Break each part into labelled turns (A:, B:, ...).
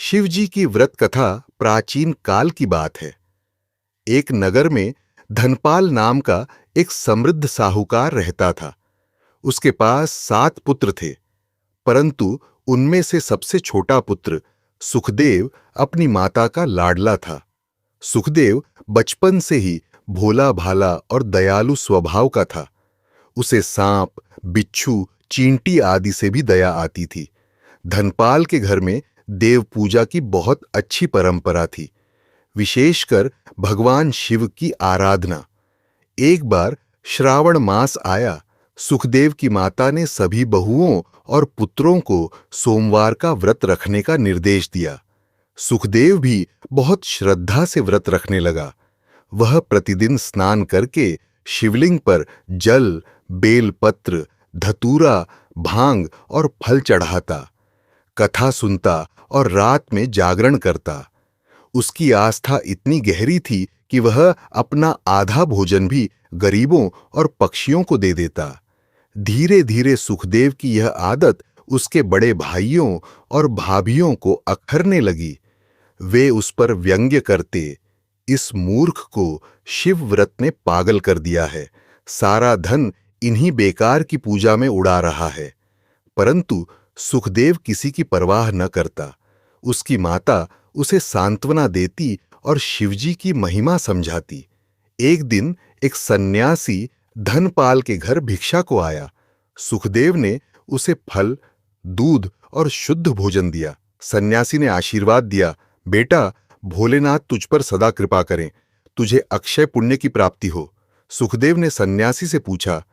A: शिव जी की व्रत कथा प्राचीन काल की बात है। एक नगर में धनपाल नाम का एक समृद्ध साहूकार रहता था। उसके पास 7 पुत्र थे, परंतु उनमें से सबसे छोटा पुत्र सुखदेव अपनी माता का लाडला था। सुखदेव बचपन से ही भोला भाला और दयालु स्वभाव का था। उसे सांप, बिच्छू, चींटी आदि से भी दया आती थी। धनपाल के घर में देव पूजा की बहुत अच्छी परंपरा थी, विशेषकर भगवान शिव की आराधना। एक बार श्रावण मास आया। सुखदेव की माता ने सभी बहुओं और पुत्रों को सोमवार का व्रत रखने का निर्देश दिया। सुखदेव भी बहुत श्रद्धा से व्रत रखने लगा। वह प्रतिदिन स्नान करके शिवलिंग पर जल, बेलपत्र, धतूरा, भांग और फल चढ़ाता, कथा सुनता और रात में जागरण करता। उसकी आस्था इतनी गहरी थी कि वह अपना आधा भोजन भी गरीबों और पक्षियों को दे देता। धीरे धीरे सुखदेव की यह आदत उसके बड़े भाइयों और भाभियों को अखरने लगी। वे उस पर व्यंग्य करते, इस मूर्ख को शिव व्रत ने पागल कर दिया है, सारा धन इन्हीं बेकार की पूजा में उड़ा रहा है। परंतु सुखदेव किसी की परवाह न करता। उसकी माता उसे सांत्वना देती और शिवजी की महिमा समझाती। एक दिन एक सन्यासी धनपाल के घर भिक्षा को आया। सुखदेव ने उसे फल, दूध और शुद्ध भोजन दिया। सन्यासी ने आशीर्वाद दिया, बेटा, भोलेनाथ तुझ पर सदा कृपा करें, तुझे अक्षय पुण्य की प्राप्ति हो। सुखदेव ने सन्यासी से पूछा,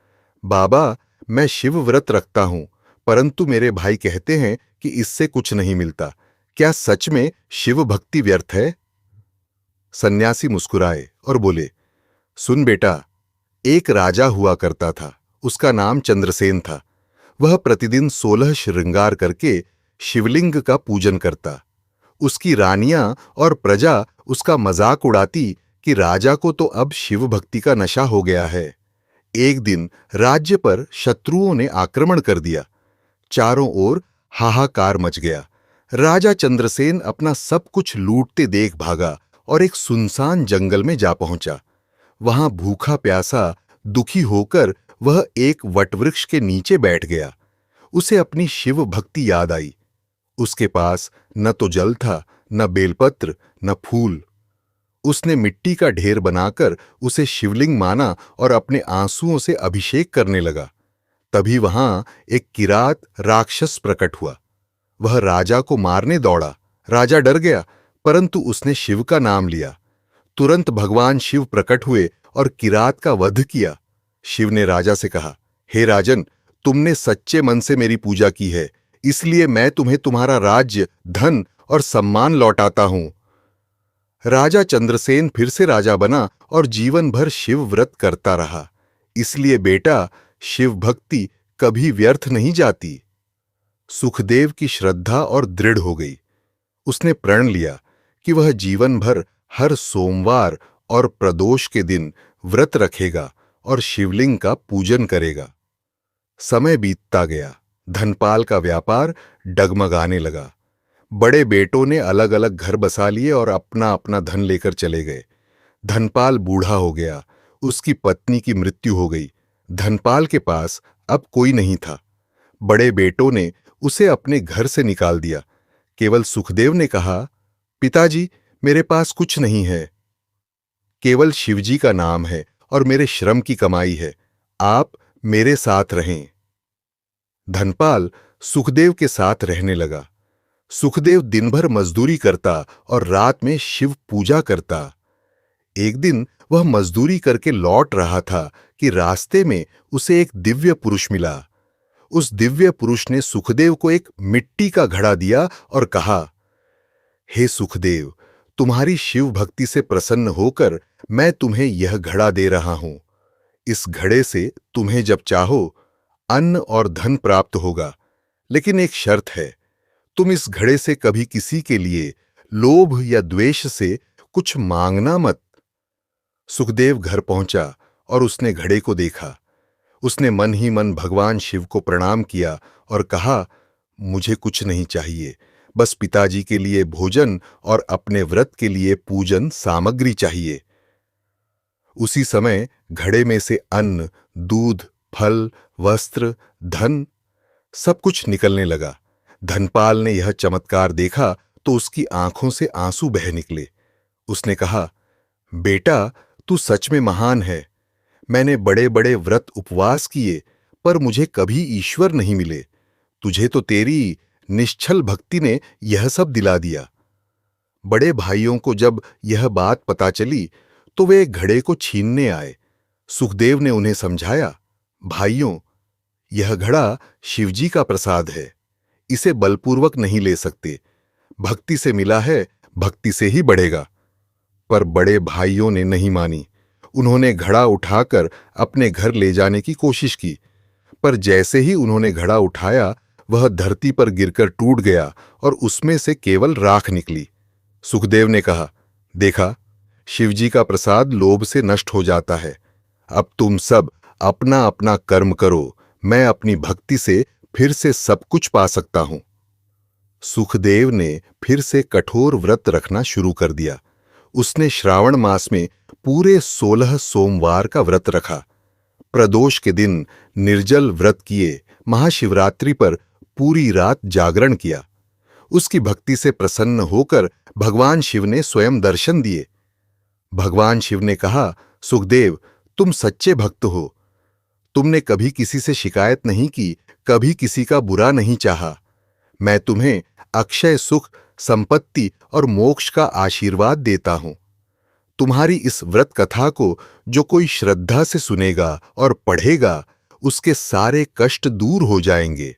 A: बाबा, मैं शिव व्रत रखता हूं, परंतु मेरे भाई कहते हैं कि इससे कुछ नहीं मिलता। क्या सच में शिव भक्ति व्यर्थ है? सन्यासी मुस्कुराए और बोले, सुन बेटा, एक राजा हुआ करता था। उसका नाम चंद्रसेन था। वह प्रतिदिन 16 श्रृंगार करके शिवलिंग का पूजन करता। उसकी रानियां और प्रजा उसका मजाक उड़ाती कि राजा को तो अब शिव भक्ति का नशा हो गया है। एक दिन राज्य पर शत्रुओं ने आक्रमण कर दिया। चारों ओर हाहाकार मच गया। राजा चंद्रसेन अपना सब कुछ लूटते देख भागा और एक सुनसान जंगल में जा पहुंचा। वहां भूखा प्यासा, दुखी होकर वह एक वटवृक्ष के नीचे बैठ गया। उसे अपनी शिव भक्ति याद आई। उसके पास न तो जल था, न बेलपत्र, न फूल। उसने मिट्टी का ढेर बनाकर उसे शिवलिंग माना और अपने आंसुओं से अभिषेक करने लगा। तभी वहां एक किरात राक्षस प्रकट हुआ। वह राजा को मारने दौड़ा। राजा डर गया, परंतु उसने शिव का नाम लिया। तुरंत भगवान शिव प्रकट हुए और किरात का वध किया। शिव ने राजा से कहा, हे राजन, तुमने सच्चे मन से मेरी पूजा की है, इसलिए मैं तुम्हें तुम्हारा राज्य, धन और सम्मान लौटाता हूं। राजा चंद्रसेन फिर से राजा बना और जीवन भर शिव व्रत करता रहा। इसलिए बेटा, शिव भक्ति कभी व्यर्थ नहीं जाती। सुखदेव की श्रद्धा और दृढ़ हो गई। उसने प्रण लिया कि वह जीवन भर हर सोमवार और प्रदोष के दिन व्रत रखेगा और शिवलिंग का पूजन करेगा। समय बीतता गया। धनपाल का व्यापार डगमगाने लगा। बड़े बेटों ने अलग अलग घर बसा लिए और अपना अपना धन लेकर चले गए। धनपाल बूढ़ा हो गया। उसकी पत्नी की मृत्यु हो गई। धनपाल के पास अब कोई नहीं था। बड़े बेटों ने उसे अपने घर से निकाल दिया। केवल सुखदेव ने कहा, पिताजी, मेरे पास कुछ नहीं है, केवल शिवजी का नाम है और मेरे श्रम की कमाई है। आप मेरे साथ रहें। धनपाल सुखदेव के साथ रहने लगा। सुखदेव दिन भर मजदूरी करता और रात में शिव पूजा करता। एक दिन वह मजदूरी करके लौट रहा था कि रास्ते में उसे एक दिव्य पुरुष मिला। उस दिव्य पुरुष ने सुखदेव को एक मिट्टी का घड़ा दिया और कहा, हे सुखदेव, तुम्हारी शिव भक्ति से प्रसन्न होकर मैं तुम्हें यह घड़ा दे रहा हूं। इस घड़े से तुम्हें जब चाहो अन्न और धन प्राप्त होगा, लेकिन एक शर्त है, तुम इस घड़े से कभी किसी के लिए लोभ या द्वेष से कुछ मांगना मत। सुखदेव घर पहुंचा और उसने घड़े को देखा। उसने मन ही मन भगवान शिव को प्रणाम किया और कहा, मुझे कुछ नहीं चाहिए, बस पिताजी के लिए भोजन और अपने व्रत के लिए पूजन सामग्री चाहिए। उसी समय घड़े में से अन्न, दूध, फल, वस्त्र, धन सब कुछ निकलने लगा। धनपाल ने यह चमत्कार देखा तो उसकी आंखों से आंसू बह निकले। उसने कहा, बेटा, तू सच में महान है। मैंने बड़े बड़े व्रत उपवास किए, पर मुझे कभी ईश्वर नहीं मिले। तुझे तो तेरी निश्चल भक्ति ने यह सब दिला दिया। बड़े भाइयों को जब यह बात पता चली तो वे घड़े को छीनने आए। सुखदेव ने उन्हें समझाया, भाइयों, यह घड़ा शिवजी का प्रसाद है, इसे बलपूर्वक नहीं ले सकते। भक्ति से मिला है, भक्ति से ही बढ़ेगा। पर बड़े भाइयों ने नहीं मानी। उन्होंने घड़ा उठाकर अपने घर ले जाने की कोशिश की, पर जैसे ही उन्होंने घड़ा उठाया वह धरती पर गिरकर टूट गया और उसमें से केवल राख निकली। सुखदेव ने कहा, देखा, शिवजी का प्रसाद लोभ से नष्ट हो जाता है। अब तुम सब अपना अपना कर्म करो, मैं अपनी भक्ति से फिर से सब कुछ पा सकता हूं। सुखदेव ने फिर से कठोर व्रत रखना शुरू कर दिया। उसने श्रावण मास में पूरे 16 सोमवार का व्रत रखा। प्रदोष के दिन निर्जल व्रत किए। महाशिवरात्रि पर पूरी रात जागरण किया। उसकी भक्ति से प्रसन्न होकर भगवान शिव ने स्वयं दर्शन दिए। भगवान शिव ने कहा, सुखदेव, तुम सच्चे भक्त हो। तुमने कभी किसी से शिकायत नहीं की, कभी किसी का बुरा नहीं चाहा। मैं तुम्हें अक्षय सुख, संपत्ति और मोक्ष का आशीर्वाद देता हूं। तुम्हारी इस व्रत कथा को जो कोई श्रद्धा से सुनेगा और पढ़ेगा, उसके सारे कष्ट दूर हो जाएंगे।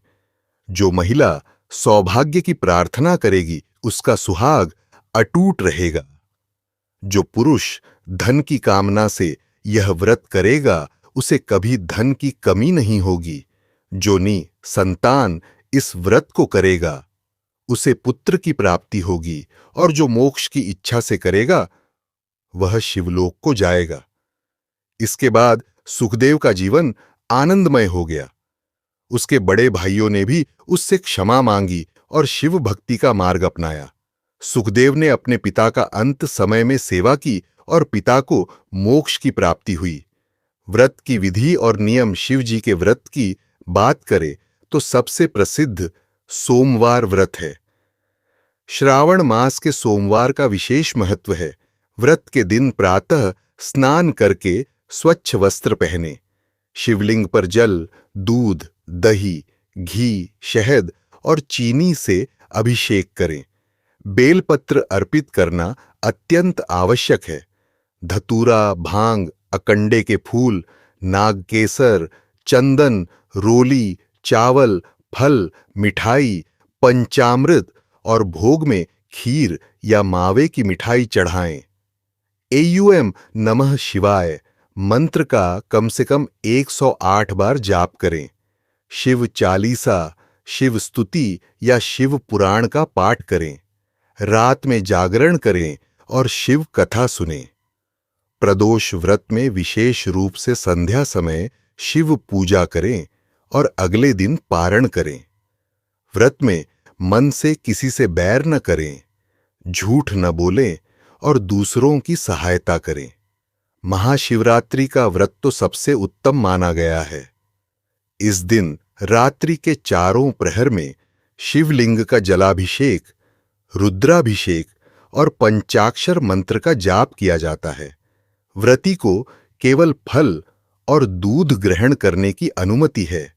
A: जो महिला सौभाग्य की प्रार्थना करेगी, उसका सुहाग अटूट रहेगा। जो पुरुष धन की कामना से यह व्रत करेगा, उसे कभी धन की कमी नहीं होगी। जो संतान इस व्रत को करेगा, उसे पुत्र की प्राप्ति होगी, और जो मोक्ष की इच्छा से करेगा, वह शिवलोक को जाएगा। इसके बाद सुखदेव का जीवन आनंदमय हो गया। उसके बड़े भाइयों ने भी उससे क्षमा मांगी और शिव भक्ति का मार्ग अपनाया। सुखदेव ने अपने पिता का अंत समय में सेवा की और पिता को मोक्ष की प्राप्ति हुई। व्रत की विधि और नियम शिव जी के व्रत की बात करें तो सबसे प्रसिद्ध सोमवार व्रत है। श्रावण मास के सोमवार का विशेष महत्व है। व्रत के दिन प्रातः स्नान करके स्वच्छ वस्त्र पहने, शिवलिंग पर जल, दूध, दही, घी, शहद और चीनी से अभिषेक करें। बेलपत्र अर्पित करना अत्यंत आवश्यक है। धतूरा, भांग, अकंडे के फूल, नागकेसर, चंदन, रोली, चावल, फल, मिठाई, पंचामृत और भोग में खीर या मावे की मिठाई चढ़ाएं। एयूएम नमः शिवाय मंत्र का कम से कम 108 बार जाप करें। शिव चालीसा, शिव स्तुति या शिव पुराण का पाठ करें। रात में जागरण करें और शिव कथा सुनें। प्रदोष व्रत में विशेष रूप से संध्या समय शिव पूजा करें और अगले दिन पारण करें। व्रत में मन से किसी से बैर न करें, झूठ न बोलें और दूसरों की सहायता करें। महाशिवरात्रि का व्रत तो सबसे उत्तम माना गया है। इस दिन रात्रि के चारों प्रहर में शिवलिंग का जलाभिषेक, रुद्राभिषेक और पंचाक्षर मंत्र का जाप किया जाता है। व्रती को केवल फल और दूध ग्रहण करने की अनुमति है।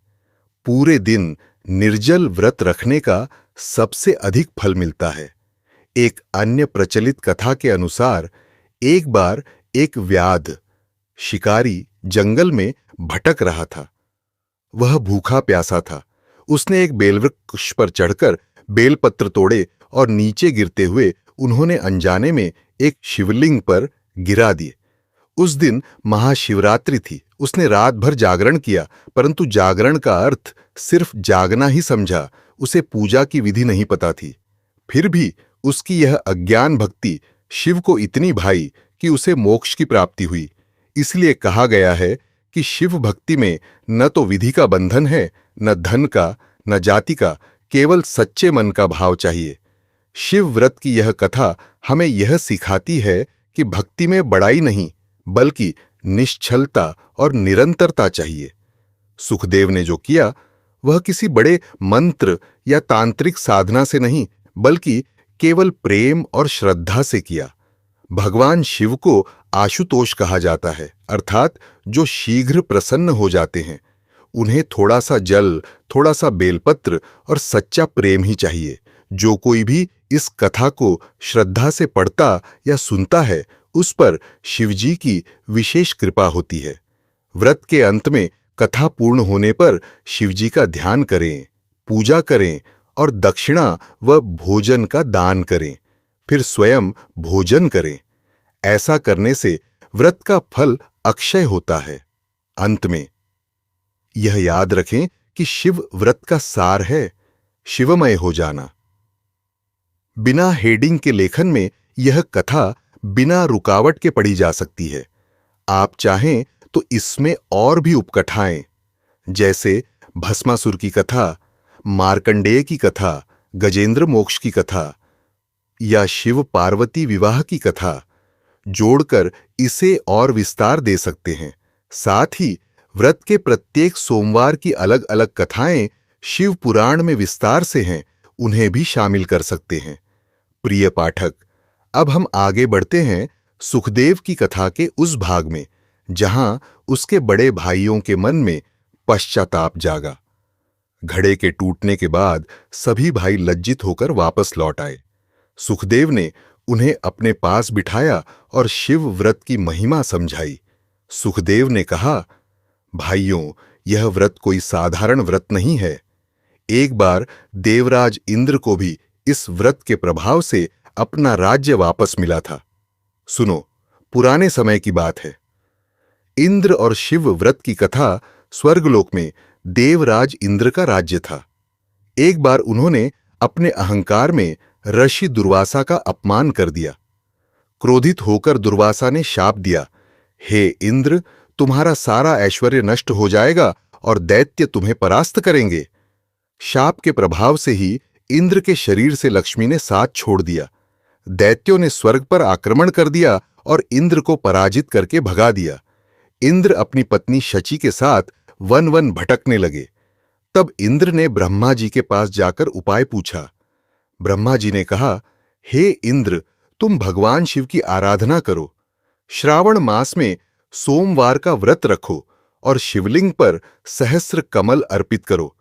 A: पूरे दिन निर्जल व्रत रखने का सबसे अधिक फल मिलता है। एक अन्य प्रचलित कथा के अनुसार एक बार एक व्याध शिकारी जंगल में भटक रहा था। वह भूखा प्यासा था। उसने एक बेलवृक्ष पर चढ़कर बेलपत्र तोड़े और नीचे गिरते हुए उन्होंने अनजाने में एक शिवलिंग पर गिरा दिए। उस दिन महाशिवरात्रि थी। उसने रात भर जागरण किया, परंतु जागरण का अर्थ सिर्फ जागना ही समझा। उसे पूजा की विधि नहीं पता थी। फिर भी उसकी यह अज्ञान भक्ति शिव को इतनी भाई कि उसे मोक्ष की प्राप्ति हुई। इसलिए कहा गया है कि शिव भक्ति में न तो विधि का बंधन है, न धन का, न जाति का, केवल सच्चे मन का भाव चाहिए। शिव व्रत की यह कथा हमें यह सिखाती है कि भक्ति में बड़ाई नहीं, बल्कि निश्चलता और निरंतरता चाहिए। सुखदेव ने जो किया वह किसी बड़े मंत्र या तांत्रिक साधना से नहीं, बल्कि केवल प्रेम और श्रद्धा से किया। भगवान शिव को आशुतोष कहा जाता है, अर्थात जो शीघ्र प्रसन्न हो जाते हैं। उन्हें थोड़ा सा जल, थोड़ा सा बेलपत्र और सच्चा प्रेम ही चाहिए। जो कोई भी इस कथा को श्रद्धा से पढ़ता या सुनता है, उस पर शिवजी की विशेष कृपा होती है। व्रत के अंत में कथा पूर्ण होने पर शिवजी का ध्यान करें, पूजा करें और दक्षिणा व भोजन का दान करें, फिर स्वयं भोजन करें। ऐसा करने से व्रत का फल अक्षय होता है। अंत में यह याद रखें कि शिव व्रत का सार है शिवमय हो जाना। बिना हेडिंग के लेखन में यह कथा बिना रुकावट के पढ़ी जा सकती है। आप चाहें तो इसमें और भी उपकथाएं, जैसे भस्मासुर की कथा, मार्कंडेय की कथा, गजेंद्र मोक्ष की कथा या शिव पार्वती विवाह की कथा जोड़कर इसे और विस्तार दे सकते हैं। साथ ही व्रत के प्रत्येक सोमवार की अलग अलग कथाएं शिव पुराण में विस्तार से हैं, उन्हें भी शामिल कर सकते हैं। प्रिय पाठक, अब हम आगे बढ़ते हैं सुखदेव की कथा के उस भाग में जहां उसके बड़े भाइयों के मन में पश्चाताप जागा। घड़े के टूटने के बाद सभी भाई लज्जित होकर वापस लौट आए। सुखदेव ने उन्हें अपने पास बिठाया और शिव व्रत की महिमा समझाई। सुखदेव ने कहा, भाइयों, यह व्रत कोई साधारण व्रत नहीं है। एक बार देवराज इंद्र को भी इस व्रत के प्रभाव से अपना राज्य वापस मिला था। सुनो, पुराने समय की बात है। इंद्र और शिव व्रत की कथा स्वर्गलोक में देवराज इंद्र का राज्य था। एक बार उन्होंने अपने अहंकार में ऋषि दुर्वासा का अपमान कर दिया। क्रोधित होकर दुर्वासा ने शाप दिया, हे इंद्र, तुम्हारा सारा ऐश्वर्य नष्ट हो जाएगा और दैत्य तुम्हें परास्त करेंगे। शाप के प्रभाव से ही इंद्र के शरीर से लक्ष्मी ने साथ छोड़ दिया। दैत्यों ने स्वर्ग पर आक्रमण कर दिया और इंद्र को पराजित करके भगा दिया। इंद्र अपनी पत्नी शची के साथ वन वन भटकने लगे। तब इंद्र ने ब्रह्मा जी के पास जाकर उपाय पूछा। ब्रह्मा जी ने कहा, हे इंद्र, तुम भगवान शिव की आराधना करो। श्रावण मास में सोमवार का व्रत रखो और शिवलिंग पर सहस्र कमल अर्पित करो।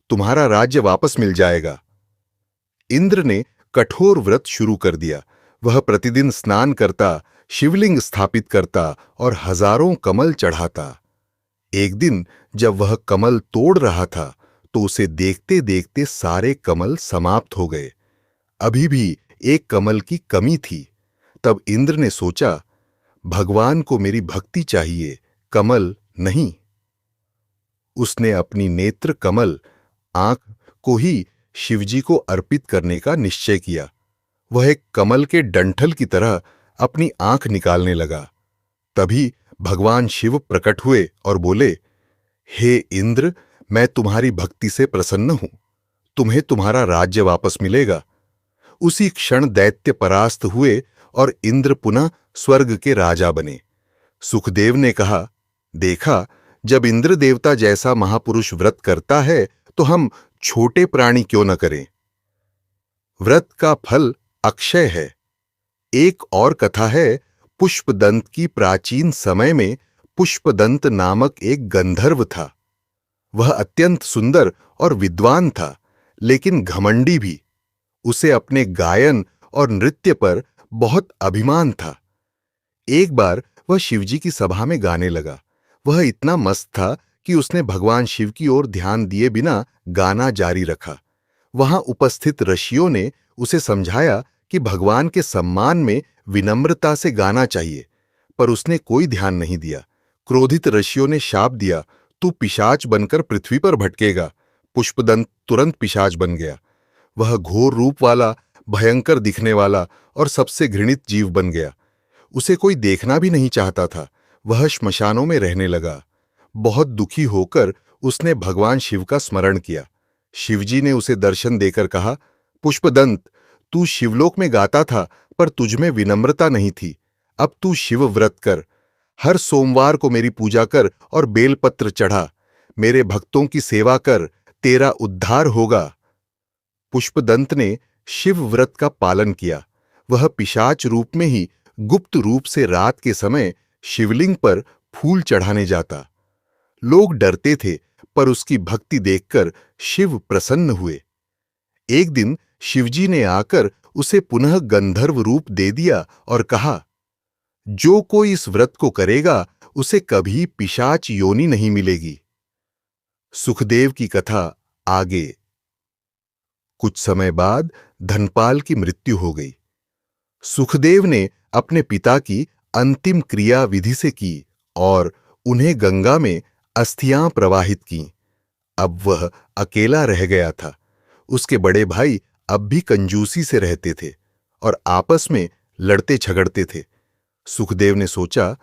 A: तुम्हारा राज्य वापस मिल जाएगा। इंद्र ने कठोर व्रत शुरू कर दिया। वह प्रतिदिन स्नान करता, शिवलिंग स्थापित करता और हजारों कमल चढ़ाता। एक दिन जब वह कमल तोड़ रहा था तो उसे देखते देखते सारे कमल समाप्त हो गए। अभी भी एक कमल की कमी थी। तब इंद्र ने सोचा, भगवान को मेरी भक्ति चाहिए, कमल नहीं। उसने अपनी नेत्र कमल आंख को ही शिवजी को अर्पित करने का निश्चय किया। वह एक कमल के डंठल की तरह अपनी आंख निकालने लगा। तभी भगवान शिव प्रकट हुए और बोले, हे इंद्र, मैं तुम्हारी भक्ति से प्रसन्न हूं। तुम्हें तुम्हारा राज्य वापस मिलेगा। उसी क्षण दैत्य परास्त हुए और इंद्र पुनः स्वर्ग के राजा बने। सुखदेव ने कहा, देखा, जब इंद्र देवता जैसा महापुरुष व्रत करता है तो हम छोटे प्राणी क्यों न करें। व्रत का फल अक्षय है। एक और कथा है पुष्पदंत की। प्राचीन समय में पुष्पदंत नामक एक गंधर्व था। वह अत्यंत सुंदर और विद्वान था, लेकिन घमंडी भी। उसे अपने गायन और नृत्य पर बहुत अभिमान था। एक बार वह शिवजी की सभा में गाने लगा। वह इतना मस्त था कि उसने भगवान शिव की ओर ध्यान दिए बिना गाना जारी रखा। वहां उपस्थित ऋषियों ने उसे समझाया कि भगवान के सम्मान में विनम्रता से गाना चाहिए, पर उसने कोई ध्यान नहीं दिया। क्रोधित ऋषियों ने शाप दिया, तू पिशाच बनकर पृथ्वी पर भटकेगा। पुष्पदंत तुरंत पिशाच बन गया। वह घोर रूप वाला, भयंकर दिखने वाला और सबसे घृणित जीव बन गया। उसे कोई देखना भी नहीं चाहता था। वह श्मशानों में रहने लगा। बहुत दुखी होकर उसने भगवान शिव का स्मरण किया। शिवजी ने उसे दर्शन देकर कहा, पुष्पदंत, तू शिवलोक में गाता था, पर तुझमें विनम्रता नहीं थी। अब तू शिव व्रत कर, हर सोमवार को मेरी पूजा कर और बेलपत्र चढ़ा, मेरे भक्तों की सेवा कर, तेरा उद्धार होगा। पुष्पदंत ने शिव व्रत का पालन किया। वह पिशाच रूप में ही गुप्त रूप से रात के समय शिवलिंग पर फूल चढ़ाने जाता। लोग डरते थे, पर उसकी भक्ति देखकर शिव प्रसन्न हुए। एक दिन शिवजी ने आकर उसे पुनः गंधर्व रूप दे दिया और कहा, जो कोई इस व्रत को करेगा उसे कभी पिशाच योनि नहीं मिलेगी। सुखदेव की कथा आगे। कुछ समय बाद धनपाल की मृत्यु हो गई। सुखदेव ने अपने पिता की अंतिम क्रिया विधि से की और उन्हें गंगा में अस्थियां प्रवाहित की। अब वह अकेला रह गया था। उसके बड़े भाई अब भी कंजूसी से रहते थे और आपस में लड़ते झगड़ते थे। सुखदेव ने सोचा,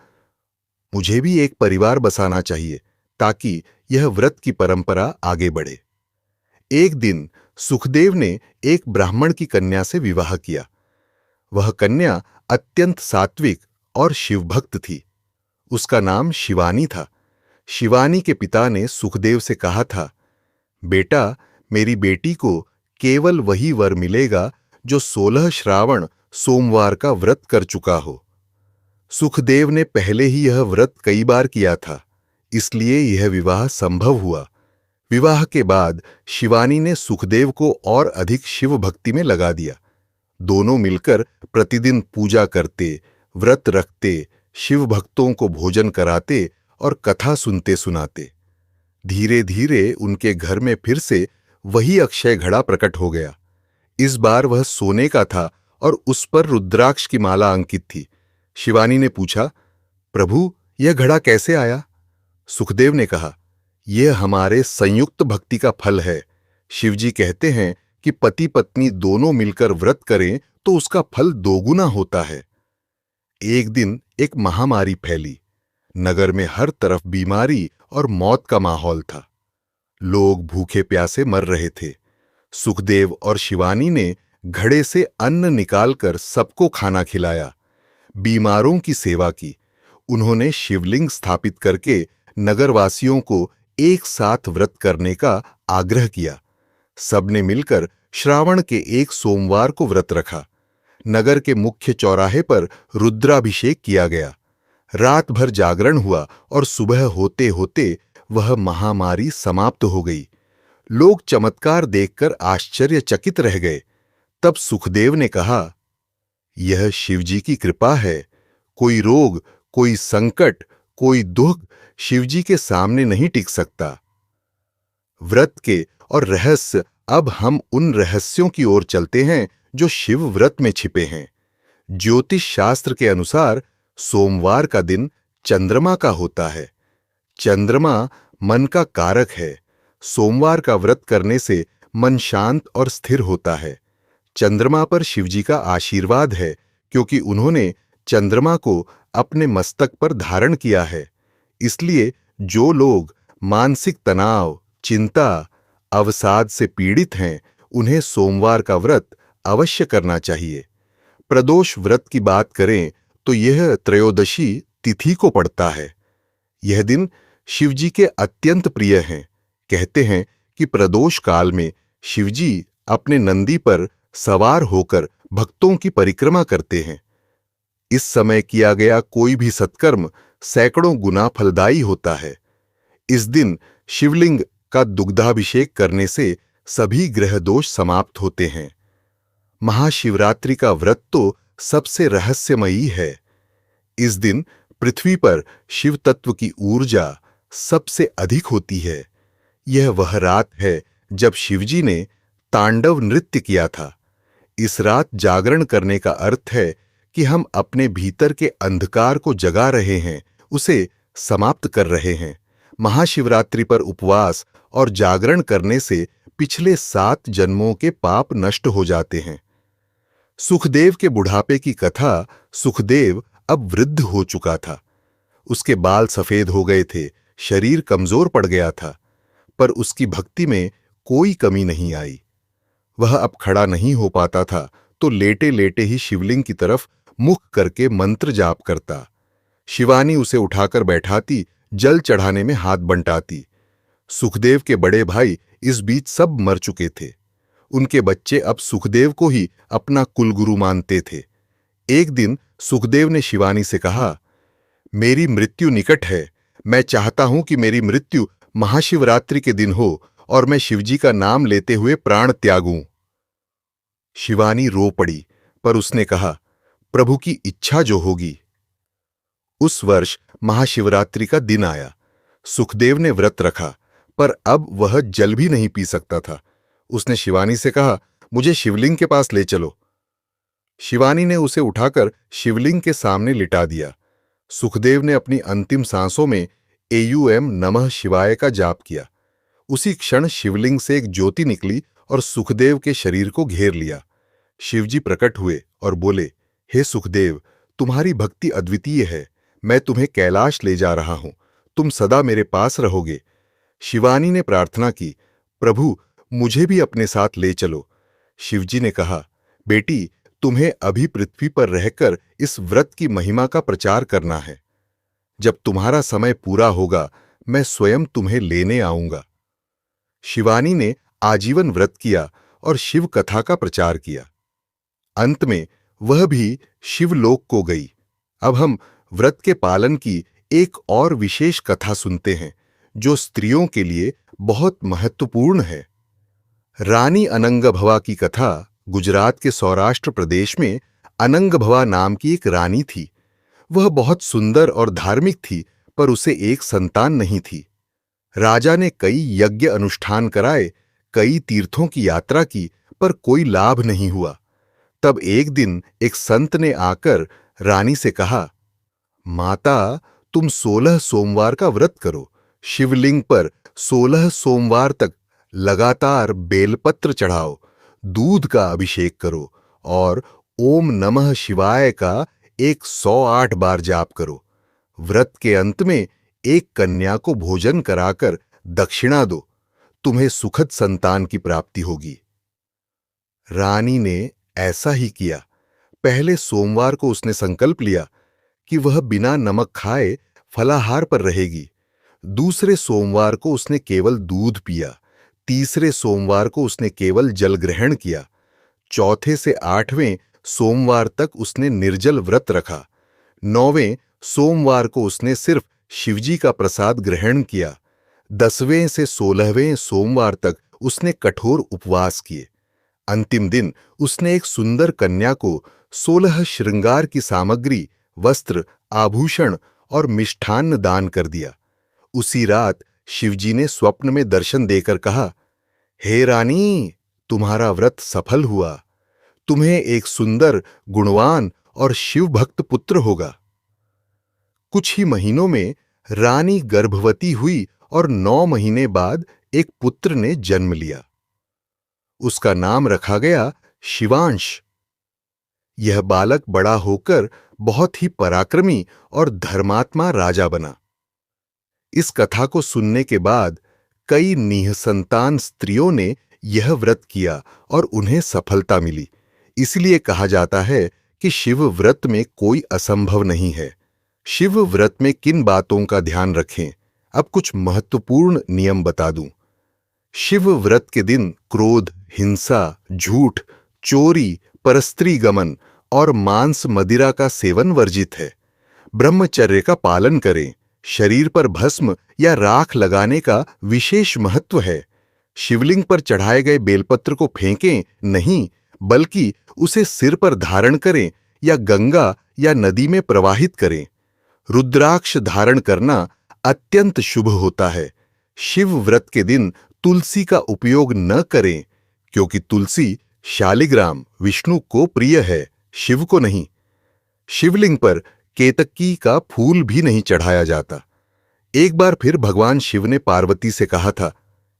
A: मुझे भी एक परिवार बसाना चाहिए ताकि यह व्रत की परंपरा आगे बढ़े। एक दिन सुखदेव ने एक ब्राह्मण की कन्या से विवाह किया। वह कन्या अत्यंत सात्विक और शिवभक्त थी। उसका नाम शिवानी था। शिवानी के पिता ने सुखदेव से कहा था, बेटा, मेरी बेटी को केवल वही वर मिलेगा जो 16 श्रावण सोमवार का व्रत कर चुका हो। सुखदेव ने पहले ही यह व्रत कई बार किया था, इसलिए यह विवाह संभव हुआ। विवाह के बाद शिवानी ने सुखदेव को और अधिक शिव भक्ति में लगा दिया। दोनों मिलकर प्रतिदिन पूजा करते, व्रत रखते, शिव भक्तों को भोजन कराते और कथा सुनते सुनाते। धीरे धीरे उनके घर में फिर से वही अक्षय घड़ा प्रकट हो गया। इस बार वह सोने का था और उस पर रुद्राक्ष की माला अंकित थी। शिवानी ने पूछा, प्रभु, यह घड़ा कैसे आया? सुखदेव ने कहा, यह हमारे संयुक्त भक्ति का फल है। शिवजी कहते हैं कि पति पत्नी दोनों मिलकर व्रत करें तो उसका फल दोगुना होता है। एक दिन एक महामारी फैली। नगर में हर तरफ बीमारी और मौत का माहौल था। लोग भूखे प्यासे मर रहे थे। सुखदेव और शिवानी ने घड़े से अन्न निकालकर सबको खाना खिलाया, बीमारों की सेवा की। उन्होंने शिवलिंग स्थापित करके नगरवासियों को एक साथ व्रत करने का आग्रह किया। सबने मिलकर श्रावण के एक सोमवार को व्रत रखा। नगर के मुख्य चौराहे पर रुद्राभिषेक किया गया। रात भर जागरण हुआ और सुबह होते होते वह महामारी समाप्त हो गई। लोग चमत्कार देखकर आश्चर्यचकित रह गए। तब सुखदेव ने कहा, यह शिवजी की कृपा है। कोई रोग, कोई संकट, कोई दुख शिवजी के सामने नहीं टिक सकता। व्रत के और रहस्य। अब हम उन रहस्यों की ओर चलते हैं जो शिव व्रत में छिपे हैं। ज्योतिष शास्त्र के अनुसार सोमवार का दिन चंद्रमा का होता है। चंद्रमा मन का कारक है। सोमवार का व्रत करने से मन शांत और स्थिर होता है। चंद्रमा पर शिवजी का आशीर्वाद है, क्योंकि उन्होंने चंद्रमा को अपने मस्तक पर धारण किया है। इसलिए जो लोग मानसिक तनाव, चिंता, अवसाद से पीड़ित हैं, उन्हें सोमवार का व्रत अवश्य करना चाहिए। प्रदोष व्रत की बात करें तो यह त्रयोदशी तिथि को पड़ता है। यह दिन शिवजी के अत्यंत प्रिय हैं। कहते हैं कि प्रदोष काल में शिवजी अपने नंदी पर सवार होकर भक्तों की परिक्रमा करते हैं। इस समय किया गया कोई भी सत्कर्म सैकड़ों गुना फलदायी होता है। इस दिन शिवलिंग का दुग्धाभिषेक करने से सभी ग्रह दोष समाप्त होते हैं। महाशिवरात्रि का व्रत तो सबसे रहस्यमयी है। इस दिन पृथ्वी पर शिव तत्व की ऊर्जा सबसे अधिक होती है। यह वह रात है जब शिवजी ने तांडव नृत्य किया था। इस रात जागरण करने का अर्थ है कि हम अपने भीतर के अंधकार को जगा रहे हैं, उसे समाप्त कर रहे हैं। महाशिवरात्रि पर उपवास और जागरण करने से पिछले 7 जन्मों के पाप नष्ट हो जाते हैं। सुखदेव के बुढ़ापे की कथा। सुखदेव अब वृद्ध हो चुका था। उसके बाल सफेद हो गए थे, शरीर कमजोर पड़ गया था, पर उसकी भक्ति में कोई कमी नहीं आई। वह अब खड़ा नहीं हो पाता था तो लेटे लेटे ही शिवलिंग की तरफ मुख करके मंत्र जाप करता। शिवानी उसे उठाकर बैठाती, जल चढ़ाने में हाथ बंटाती। सुखदेव के बड़े भाई इस बीच सब मर चुके थे। उनके बच्चे अब सुखदेव को ही अपना कुलगुरु मानते थे। एक दिन सुखदेव ने शिवानी से कहा, मेरी मृत्यु निकट है। मैं चाहता हूं कि मेरी मृत्यु महाशिवरात्रि के दिन हो और मैं शिवजी का नाम लेते हुए प्राण त्यागूं। शिवानी रो पड़ी, पर उसने कहा, प्रभु की इच्छा जो होगी। उस वर्ष महाशिवरात्रि का दिन आया। सुखदेव ने व्रत रखा, पर अब वह जल भी नहीं पी सकता था। उसने शिवानी से कहा, मुझे शिवलिंग के पास ले चलो। शिवानी ने उसे उठाकर शिवलिंग के सामने लिटा दिया। सुखदेव ने अपनी अंतिम सांसों में एयूएम नमः शिवाय का जाप किया। उसी क्षण शिवलिंग से एक ज्योति निकली और सुखदेव के शरीर को घेर लिया। शिवजी प्रकट हुए और बोले, हे सुखदेव, तुम्हारी भक्ति अद्वितीय है। मैं तुम्हें कैलाश ले जा रहा हूं। तुम सदा मेरे पास रहोगे। शिवानी ने प्रार्थना की, प्रभु मुझे भी अपने साथ ले चलो। शिवजी ने कहा, बेटी, तुम्हें अभी पृथ्वी पर रहकर इस व्रत की महिमा का प्रचार करना है। जब तुम्हारा समय पूरा होगा, मैं स्वयं तुम्हें लेने आऊंगा। शिवानी ने आजीवन व्रत किया और शिव कथा का प्रचार किया। अंत में वह भी शिवलोक को गई। अब हम व्रत के पालन की एक और विशेष कथा सुनते हैं, जो स्त्रियों के लिए बहुत महत्वपूर्ण है। रानी अनंगभवा की कथा गुजरात के सौराष्ट्र प्रदेश में अनंगभवा नाम की एक रानी थी। वह बहुत सुंदर और धार्मिक थी, पर उसे एक संतान नहीं थी। राजा ने कई यज्ञ अनुष्ठान कराए, कई तीर्थों की यात्रा की, पर कोई लाभ नहीं हुआ। तब एक दिन एक संत ने आकर रानी से कहा, माता, तुम 16 सोमवार का व्रत करो। शिवलिंग पर 16 सोमवार तक लगातार बेलपत्र चढ़ाओ, दूध का अभिषेक करो और ओम नमः शिवाय का 108 बार जाप करो। व्रत के अंत में एक कन्या को भोजन कराकर दक्षिणा दो। तुम्हें सुखद संतान की प्राप्ति होगी। रानी ने ऐसा ही किया। पहले सोमवार को उसने संकल्प लिया कि वह बिना नमक खाए फलाहार पर रहेगी। दूसरे सोमवार को उसने केवल दूध पिया। तीसरे सोमवार को उसने केवल जल ग्रहण किया। चौथे से 8वें सोमवार तक उसने निर्जल व्रत रखा। 9वें सोमवार को उसने सिर्फ शिवजी का प्रसाद ग्रहण किया। 10वें से 16वें सोमवार तक उसने कठोर उपवास किए। अंतिम दिन उसने एक सुंदर कन्या को 16 श्रृंगार की सामग्री, वस्त्र, आभूषण और मिष्ठान्न दान कर दिया। उसी रात शिवजी ने स्वप्न में दर्शन देकर कहा, हे रानी, तुम्हारा व्रत सफल हुआ। तुम्हें एक सुंदर, गुणवान और शिव भक्त पुत्र होगा। कुछ ही महीनों में रानी गर्भवती हुई और 9 महीने बाद एक पुत्र ने जन्म लिया। उसका नाम रखा गया शिवांश। यह बालक बड़ा होकर बहुत ही पराक्रमी और धर्मात्मा राजा बना। इस कथा को सुनने के बाद कई निःसंतान स्त्रियों ने यह व्रत किया और उन्हें सफलता मिली। इसलिए कहा जाता है कि शिव व्रत में कोई असंभव नहीं है। शिव व्रत में किन बातों का ध्यान रखें, अब कुछ महत्वपूर्ण नियम बता दूं। शिव व्रत के दिन क्रोध, हिंसा, झूठ, चोरी, परस्त्री गमन और मांस मदिरा का सेवन वर्जित है। ब्रह्मचर्य का पालन करें। शरीर पर भस्म या राख लगाने का विशेष महत्व है। शिवलिंग पर चढ़ाए गए बेलपत्र को फेंकें नहीं, बल्कि उसे सिर पर धारण करें या गंगा या नदी में प्रवाहित करें। रुद्राक्ष धारण करना अत्यंत शुभ होता है। शिव व्रत के दिन तुलसी का उपयोग न करें, क्योंकि तुलसी शालिग्राम विष्णु को प्रिय है, शिव को नहीं। शिवलिंग पर केतकी का फूल भी नहीं चढ़ाया जाता। एक बार फिर भगवान शिव ने पार्वती से कहा था,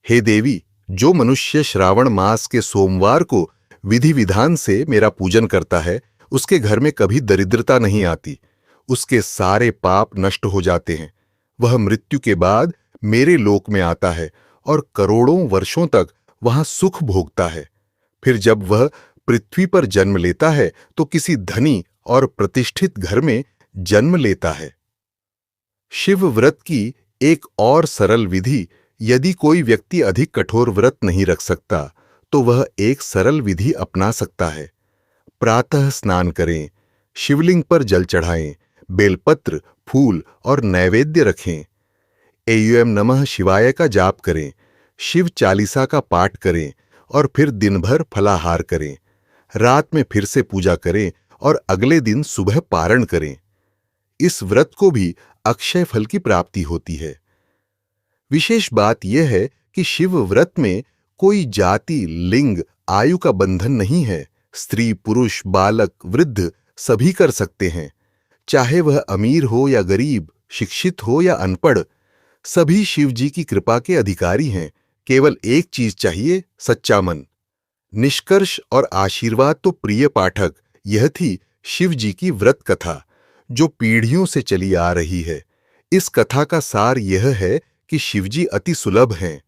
A: हे देवी, जो मनुष्य श्रावण मास के सोमवार को विधि विधान से मेरा पूजन करता है, उसके घर में कभी दरिद्रता नहीं आती। उसके सारे पाप नष्ट हो जाते हैं। वह मृत्यु के बाद मेरे लोक में आता है और करोड़ों वर्षों तक वहां सुख भोगता है। फिर जब वह पृथ्वी पर जन्म लेता है तो किसी धनी और प्रतिष्ठित घर में जन्म लेता है। शिव व्रत की एक और सरल विधि, यदि कोई व्यक्ति अधिक कठोर व्रत नहीं रख सकता तो वह एक सरल विधि अपना सकता है। प्रातः स्नान करें, शिवलिंग पर जल चढ़ाएं, बेलपत्र, फूल और नैवेद्य रखें। एयूएम नमः शिवाय का जाप करें, शिव चालीसा का पाठ करें और फिर दिन भर फलाहार करें। रात में फिर से पूजा करें और अगले दिन सुबह पारण करें। इस व्रत को भी अक्षय फल की प्राप्ति होती है। विशेष बात यह है कि शिव व्रत में कोई जाति, लिंग, आयु का बंधन नहीं है। स्त्री, पुरुष, बालक, वृद्ध सभी कर सकते हैं। चाहे वह अमीर हो या गरीब, शिक्षित हो या अनपढ़, सभी शिव जी की कृपा के अधिकारी हैं। केवल एक चीज चाहिए, सच्चा मन। निष्कर्ष और आशीर्वाद तो प्रिय पाठक, यह थी शिव जी की व्रत कथा जो पीढ़ियों से चली आ रही है। इस कथा का सार यह है कि शिवजी अति सुलभ हैं।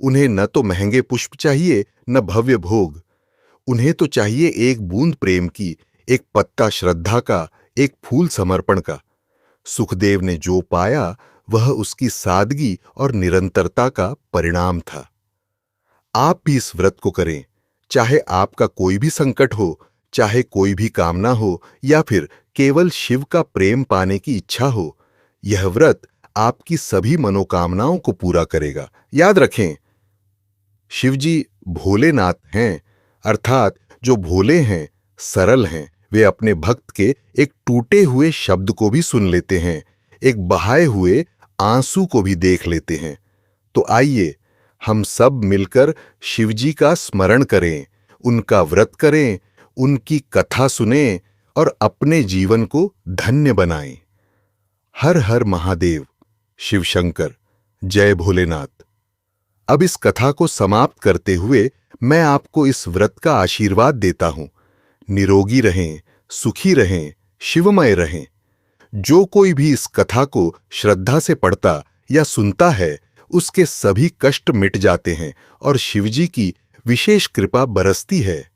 A: उन्हें न तो महंगे पुष्प चाहिए, न भव्य भोग। उन्हें तो चाहिए एक बूंद प्रेम की, एक पत्ता श्रद्धा का, एक फूल समर्पण का। सुखदेव ने जो पाया वह उसकी सादगी और निरंतरता का परिणाम था। आप भी इस व्रत को करें, चाहे आपका कोई भी संकट हो, चाहे कोई भी कामना हो या फिर केवल शिव का प्रेम पाने की इच्छा हो। यह व्रत आपकी सभी मनोकामनाओं को पूरा करेगा। याद रखें, शिवजी भोलेनाथ हैं, अर्थात जो भोले हैं, सरल हैं। वे अपने भक्त के एक टूटे हुए शब्द को भी सुन लेते हैं, एक बहाए हुए आंसू को भी देख लेते हैं। तो आइए हम सब मिलकर शिवजी का स्मरण करें, उनका व्रत करें, उनकी कथा सुनें और अपने जीवन को धन्य बनाएं। हर हर महादेव, शिव शंकर, जय भोलेनाथ। अब इस कथा को समाप्त करते हुए मैं आपको इस व्रत का आशीर्वाद देता हूं। निरोगी रहें, सुखी रहें, शिवमय रहें। जो कोई भी इस कथा को श्रद्धा से पढ़ता या सुनता है, उसके सभी कष्ट मिट जाते हैं और शिवजी की विशेष कृपा बरसती है।